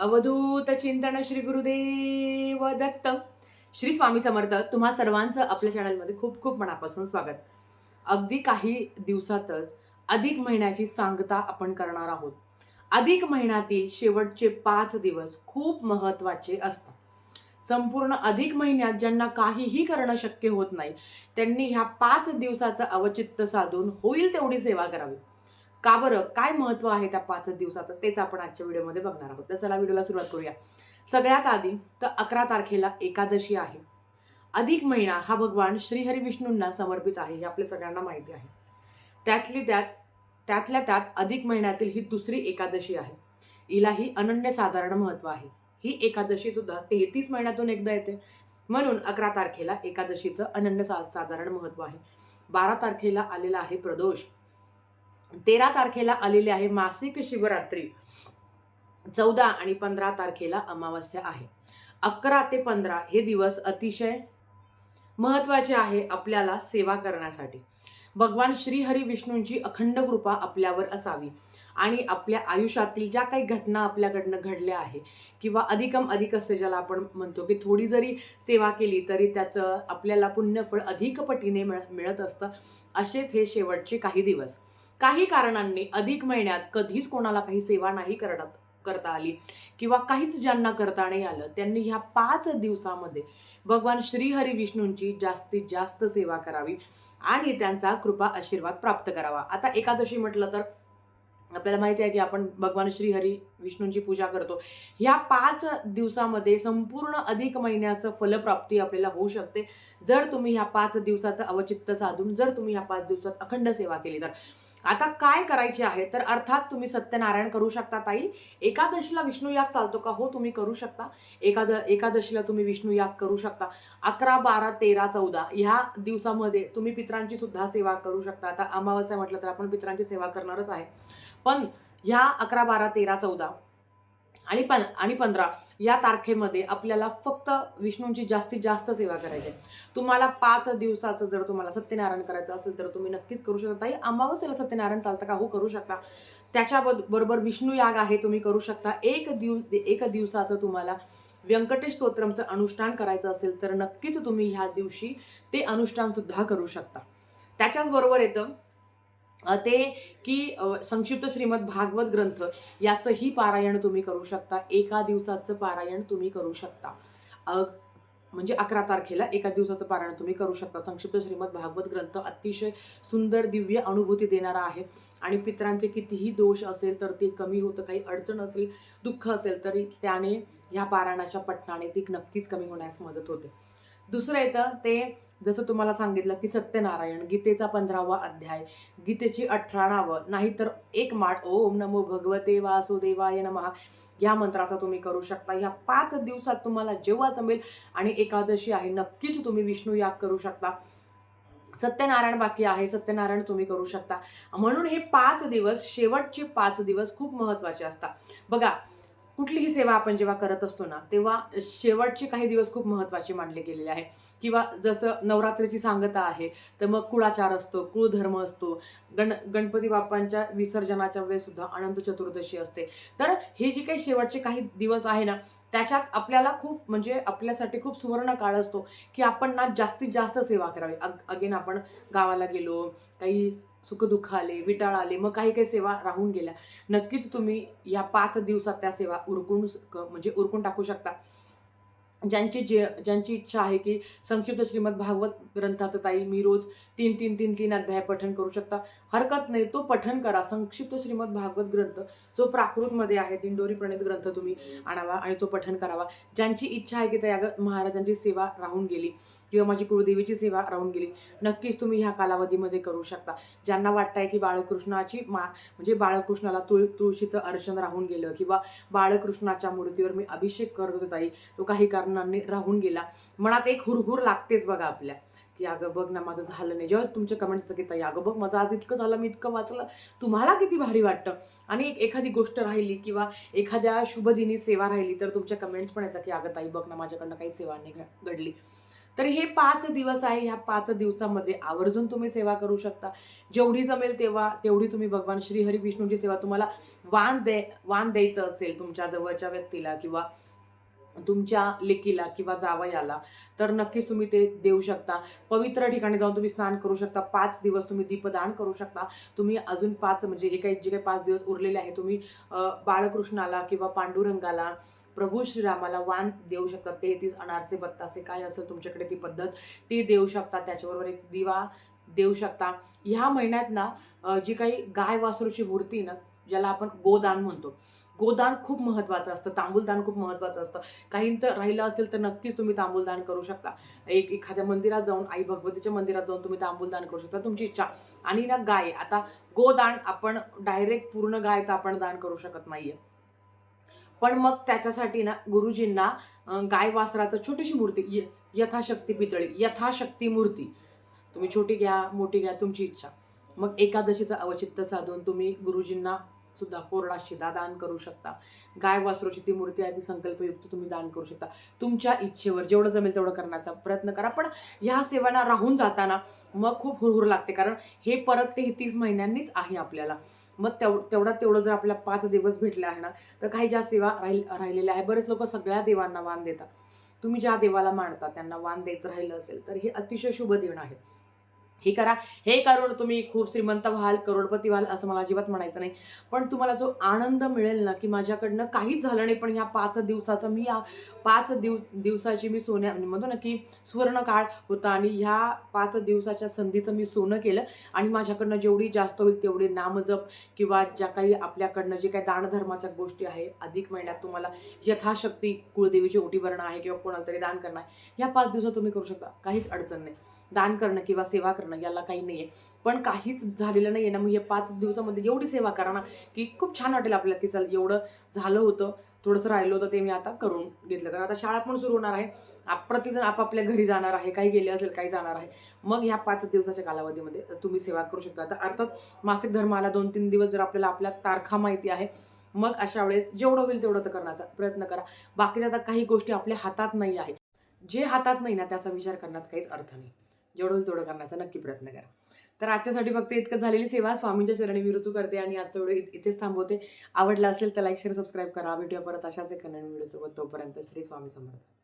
अवधूत चिंतन श्री गुरुदेव दत्त. श्री स्वामी समर्थ. तुम्हा सर्वांचं आपल्या चॅनलमध्ये खूप खूप मनापासून स्वागत. अगदी काही दिवसातच अधिक महिन्याची सांगता आपण करणार आहोत. अधिक महिन्यातील शेवटचे 5 दिवस खूप महत्त्वाचे असतात. संपूर्ण अधिक महिन्यात ज्यांना काहीही करणं शक्य होत नाही त्यांनी ह्या 5 दिवसाचं अवचित्त साधून होईल तेवढी सेवा करावी. का बरं, काय महत्व आहे त्या 5 दिवसाचं तेच आपण आजच्या व्हिडिओमध्ये बघणार आहोत. तर चला व्हिडिओला सुरुवात करूया. सगळ्यात आधी तर 11 तारखेला एकादशी आहे. अधिक महिना हा भगवान श्रीहरी विष्णूंना समर्पित आहे हे आपल्या सगळ्यांना माहिती आहे. त्यातल्या त्यात अधिक महिन्यातील ही दुसरी एकादशी आहे. हिलाही अनन्यसाधारण महत्व आहे. ही एकादशी सुद्धा 33 महिन्यातून एकदा येते, म्हणून 11 तारखेला एकादशीचं अनन्यसाधारण महत्व आहे. 12 तारखेला आलेला आहे प्रदोष. 13 तारखेला आलेली आहे मासिक शिवरात्री. 14 आणि 15 तारखेला अमावस्या आहे. 11 ते 15 हे दिवस अतिशय महत्वाचे आहे आपल्याला सेवा करण्यासाठी. भगवान श्रीहरी विष्णूंची अखंड कृपा आपल्यावर असावी आणि आपल्या आयुष्यातील ज्या काही घटना आपल्याकडनं घडल्या आहे किंवा अधिकम अधिक असते ज्याला आपण म्हणतो की थोडी जरी सेवा केली तरी त्याचं आपल्याला पुण्यफळ अधिक पटीने मिळत असतं. असेच हे शेवटचे काही दिवस. काही कारणांनी अधिक महिन्यात कधीच कोणाला काही सेवा नाही करता आली किंवा काहीच ज्यांना करता नाही आलं त्यांनी ह्या 5 दिवसामध्ये भगवान श्रीहरी विष्णूंची जास्तीत जास्त सेवा करावी आणि त्यांचा कृपा आशीर्वाद प्राप्त करावा. आता एकादशी म्हटलं तर आपल्याला माहिती आहे की आपण भगवान श्रीहरी विष्णूंची पूजा करतो. ह्या 5 दिवसामध्ये संपूर्ण अधिक महिन्याचं फलप्राप्ती आपल्याला होऊ शकते जर तुम्ही ह्या 5 दिवसाचं अवचित्त साधून जर तुम्ही ह्या 5 दिवसात अखंड सेवा केली तर. आता काय करायचे आहे तर अर्थात तुम्ही सत्यनारायण करू शकता. ताई, एकादशीला विष्णू याग चालतो का? हो, तुम्ही करू शकता. एकादशीला तुम्ही विष्णू याग करू शकता. 11, 12, 13, 14 ह्या दिवसामध्ये तुम्ही पितरांची सुद्धा सेवा करू शकता. आता अमावस्या म्हटलं तर आपण पितरांची सेवा करणारच आहे, पण ह्या 11, 12, 13, 14 आणि 15 या तारखेमध्ये आपल्याला फक्त विष्णूंची जास्तीत जास्त सेवा करायची आहे. तुम्हाला 5 दिवसाचं जर तुम्हाला सत्यनारायण करायचं असेल तर तुम्ही नक्कीच करू शकता. ताई, अमावस्येला सत्यनारायण चालतं का? हो, करू शकता. त्याच्याबरोबर विष्णू याग आहे, तुम्ही करू शकता. एक दिवसाचं तुम्हाला व्यंकटेश स्तोत्रमचं अनुष्ठान करायचं असेल तर नक्कीच तुम्ही ह्या दिवशी ते अनुष्ठान सुद्धा करू शकता. त्याच्याच बरोबर येतं ते की संक्षिप्त श्रीमद भागवत ग्रंथ याचंही पारायण तुम्ही करू शकता. एका दिवसाचं पारायण तुम्ही करू शकता. म्हणजे 11 तारखेला एका दिवसाचं पारायण तुम्ही करू शकता. संक्षिप्त श्रीमद भागवत ग्रंथ अतिशय सुंदर दिव्य अनुभूती देणारा आहे आणि पितरांचे कितीही दोष असेल तर ते कमी होतं. काही अडचण असेल, दुःख असेल तरी त्याने ह्या पारायणाच्या पठणाने ती नक्कीच कमी होण्यास मदत होते. दुसरं येतं ते जसं तुम्हाला सांगितलं की सत्यनारायण, गीतेचा 15वा अध्याय, गीतेची 18 नावं, नाहीतर एक माळ ओम नमो भगवते वासुदेवाय नमः या मंत्राचा तुम्ही करू शकता. ह्या 5 दिवसात तुम्हाला जेव्हा जमेल आणि एकादशी आहे नक्कीच तुम्ही विष्णू याग करू शकता. सत्यनारायण बाकी आहे, सत्यनारायण तुम्ही करू शकता. म्हणून हे 5 दिवस, शेवटचे 5 दिवस खूप महत्त्वाचे असतात. बघा, कुठलीही सेवा आपण जेव्हा करत असतो ना तेव्हा शेवटचे काही दिवस खूप महत्त्वाचे मानले गेलेले आहे. किंवा जसं नवरात्रीची सांगता आहे तर मग कुळाचार असतो, कुळधर्म असतो. गणपती बाप्पांच्या विसर्जनाच्या वेळेस सुद्धा अनंत चतुर्दशी असते. तर हे जे काही शेवटचे काही दिवस आहे ना त्याच्यात आपल्याला खूप म्हणजे आपल्यासाठी खूप सुवर्ण काळ असतो की आपण ना जास्तीत जास्त सेवा करावी. अगेन आपण गावाला गेलो, काही सुखदुःख आले, विटाळ आले, मग काही काही सेवा राहून गेल्या, नक्कीच तुम्ही या 5 दिवसात त्या सेवा उरकून टाकू शकता. ज्यांची इच्छा आहे की संक्षिप्त श्रीमद भागवत ग्रंथाचं ताई मी रोज 3 अध्याय पठण करू शकता, हरकत नाही, तो पठण करा. संक्षिप्त श्रीमद भागवत ग्रंथ जो प्राकृतमध्ये आहे, दिंडोरी प्रणित ग्रंथ तुम्ही आणावा आणि तो पठण करावा. ज्यांची इच्छा आहे की त्या महाराजांची सेवा राहून गेली किंवा माझी कुळदेवीची सेवा राहून गेली, नक्कीच तुम्ही ह्या कालावधीमध्ये करू शकता. ज्यांना वाटतंय की म्हणजे बाळकृष्णाला तुळशीचं अर्चन राहून गेलं किंवा बाळकृष्णाच्या मूर्तीवर मी अभिषेक करत होते ताई, तो काही कारणांनी राहून गेला, मनात एक हुरहुर लागतेच बघा आपल्या की अगं बघ ना माझं झालं नाही. जेव्हा तुमचे कमेंट्स येतात की ताई अगं बघ माझं आज इतकं झालं, मी इतकं वाचलं, तुम्हाला किती भारी वाटतं. आणि एखादी गोष्ट राहिली किंवा एखाद्या शुभदिनी सेवा राहिली तर तुमच्या कमेंट्स पण येतात की अगं ताई बघ ना माझ्याकडनं काही सेवा नाही घडली. तर हे 5 दिवस आहे. ह्या 5 दिवसामध्ये आवर्जून तुम्ही सेवा करू शकता. जेवढी जमेल तेवढी तुम्ही भगवान श्रीहरी विष्णूची सेवा, तुम्हाला वाण द्यायचं असेल तुमच्या जवळच्या व्यक्तीला किंवा तुमच्या लेकीला किंवा जावयाला, तर नक्कीच तुम्ही ते देऊ शकता. पवित्र ठिकाणी जाऊन तुम्ही स्नान करू शकता. 5 दिवस तुम्ही दीपदान करू शकता. तुम्ही अजून 5 म्हणजे जे काही 5 दिवस उरलेले आहे, तुम्ही बाळकृष्णाला किंवा पांडुरंगाला, प्रभू श्रीरामाला वाण देऊ शकता. 33 अनारचे बत्तासे काय असेल तुमच्याकडे ती पद्धत, ती देऊ शकता. त्याच्याबरोबर एक दिवा देऊ शकता. ह्या महिन्यात ना जी काही गाय वासरूची मूर्ती ना, ज्याला आपण गोदान म्हणतो, गोदान खूप महत्त्वाचं असतं. तांबूलदान खूप महत्त्वाचं असतं. काहींचं राहिलं असेल तर नक्कीच तुम्ही तांबूलदान करू शकता. एखाद्या मंदिरात जाऊन, आई भगवतीच्या मंदिरात जाऊन तुम्ही तांबूलदान करू शकता, तुमची इच्छा. आणि ना गाय, आता गोदान आपण डायरेक्ट पूर्ण गाय तर आपण दान करू शकत नाहीये. पण मग त्याच्यासाठी ना गुरुजींना गाय वासराचं छोटीशी मूर्ती, यथाशक्ती पितळी, यथाशक्ती मूर्ती, तुम्ही छोटी घ्या, मोठी घ्या, तुमची इच्छा. मग एकादशीचं अवचित्त साधून तुम्ही गुरुजींना सुद्धा कोरडा शिधा दान करू शकता. गाय वासरूची ती मूर्ती आहे, ती संकल्पयुक्त तुम्ही दान करू शकता. तुमच्या इच्छेवर जेवढं जमेल तेवढं करण्याचा प्रयत्न करा. पण ह्या सेवांना राहून जाताना मग खूप हुरहुर लागते, कारण हे परत 33 महिन्यांनीच आहे आपल्याला. मग तेवढं जर आपल्याला 5 दिवस भेटले आहे ना, तर काही ज्या सेवा राहिलेल्या आहे. बरेच लोक सगळ्या देवांना वाण देतात. तुम्ही ज्या देवाला मानता त्यांना वाण द्यायचं राहिलं असेल तर हे अतिशय शुभ दिन आहे. हे करा. हे करून तुम्ही खूप श्रीमंत व्हाल, करोडपती व्हाल असं मला अजिबात म्हणायचं नाही. पण तुम्हाला जो आनंद मिळेल ना, की माझ्याकडनं काहीच झालं नाही, पण ह्या 5 दिवसाचं मी या 5 दिवसाची मी म्हणतो ना, की सुवर्णकाळ होता आणि ह्या 5 दिवसाच्या संधीचं मी सोनं केलं आणि माझ्याकडनं जेवढी जास्त होईल तेवढे नामजप किंवा ज्या काही आपल्याकडनं जे काही दानधर्माच्या गोष्टी आहे, अधिक महिन्यात तुम्हाला यथाशक्ती कुळदेवीची ओटी भरणं आहे किंवा कोणाला तरी दान करणं आहे, ह्या 5 दिवसात तुम्ही करू शकता. काहीच अडचण नाही. दान करणं किंवा सेवा करणं याला काही नाहीये. पण काहीच झालेलं नाहीये ना, मग हे 5 दिवसामध्ये एवढी सेवा करा ना, की खूप छान वाटेल आपल्याला, की चल एवढं झालं होतं, थोडंसं राहिलं होतं ते मी आता करून घेतलं. कारण आता शाळा पण सुरू होणार आहे. प्रत्येकजण आपापल्या घरी जाणार आहे. काही गेले असेल, काही जाणार आहे. मग ह्या 5 दिवसाच्या कालावधीमध्ये तुम्ही सेवा करू शकता. तर अर्थात मासिक धर्माला 2-3 दिवस जर आपल्याला आपल्या तारखा माहिती आहे, मग अशा वेळेस जेवढं होईल तेवढं तर करण्याचा प्रयत्न करा. बाकीच्या आता काही गोष्टी आपल्या हातात नाही आहे. जे हातात नाही ना, त्याचा विचार करण्याचा काहीच अर्थ नाही. जेवढं होईल तेवढं करण्याचा नक्की प्रयत्न करा. तर आजच्यासाठी फक्त इतकं झालेली सेवा स्वामींच्या चरणी मी रुजू करते आणि आजचा व्हिडिओ इथेच थांबवते. आवडला असेल तर लाईक, शेअर, सबस्क्राईब करा. भेटूया परत अशाच एका नवीन व्हिडिओसोबत. तोपर्यंत श्री स्वामी समर्थ.